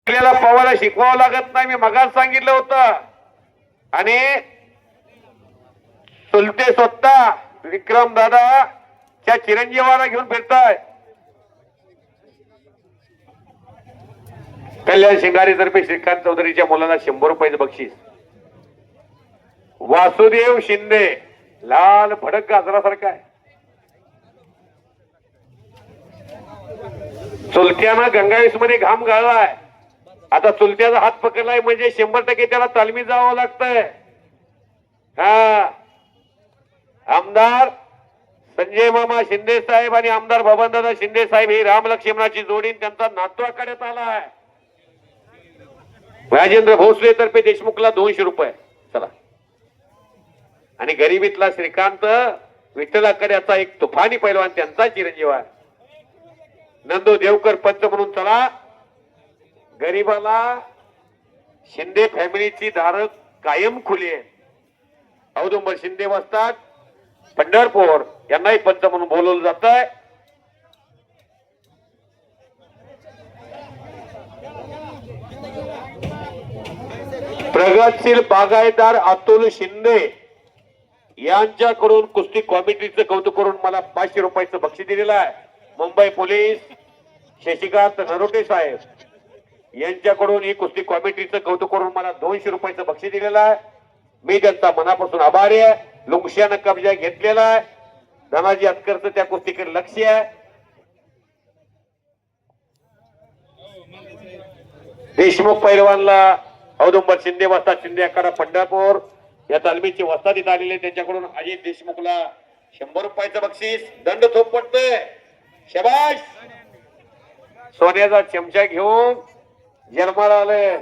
आपल्याला पवायला शिकवावं लागत नाही, मी मगाच सांगितलं होतं. आणि चुलते स्वतः विक्रम दादा त्या चिरंजीवाला घेऊन फिरताय. कल्याण शिंगारी तर्फे श्रीकांत चौधरीच्या मुलाला 100 रुपयाचं बक्षीस. वासुदेव शिंदे लाल भडक गाजरासारखा आहे. चुलत्यानं गंगावीस मध्ये घाम गाळलाय. आता चुलत्याचा हात पकडलाय म्हणजे 100% त्याला तालमीत जावं लागतंय. हा आमदार संजय मामा शिंदे साहेब आणि आमदार बबनदादा शिंदे साहेब ही राम लक्ष्मणाची जोडी त्यांचा नातू आखाड्यात आलाय. राजेंद्र भोसले तर्फे देशमुखला 200 रुपये. चला. आणि गरिबीतला श्रीकांत विठ्ठल आखाड्याचा एक तुफानी पैलवान त्यांचा चिरंजीव आहे. नंदू देवकर पंच म्हणून चला. गरीबाला शिंदे फॅमिलीची दार कायम खुली आहे. औदुंबर शिंदे वस्ताद पंढरपूर यांनाही पंच म्हणून बोलवलं जात आहे. प्रगतशील बागायतदार अतुल शिंदे यांच्याकडून कुस्ती कमिटीचं कौतुक करून मला 500 रुपयाचं बक्षीस दिलेलं आहे. मुंबई पोलीस शशिकांत नरोटे साहेब यांच्याकडून ही कुस्ती कमिटीचं कौतुक करून मला 200 रुपयाचं बक्षीस दिलेलं आहे. मी त्यांचा मनापासून आभारी आहे. लुंगशानं कब्जा घेतलेला आहे. धनाजी अतकरचं त्या कुस्तीकडे लक्ष आहे. देशमुख पैलवानला औदुंबर शिंदे वस्ताद शिंदे आखाडा पंढरपूर या तालमीची वस्तादीत आलेले त्यांच्याकडून अजित देशमुखला 100 रुपयाचं बक्षीस. दंड थोप पडतोय. शाबाश. सोन्याचा चमचा घेऊन जन्माला आले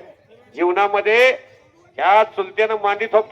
जीवनामध्ये ह्या चुलत्यानं मांडी थोप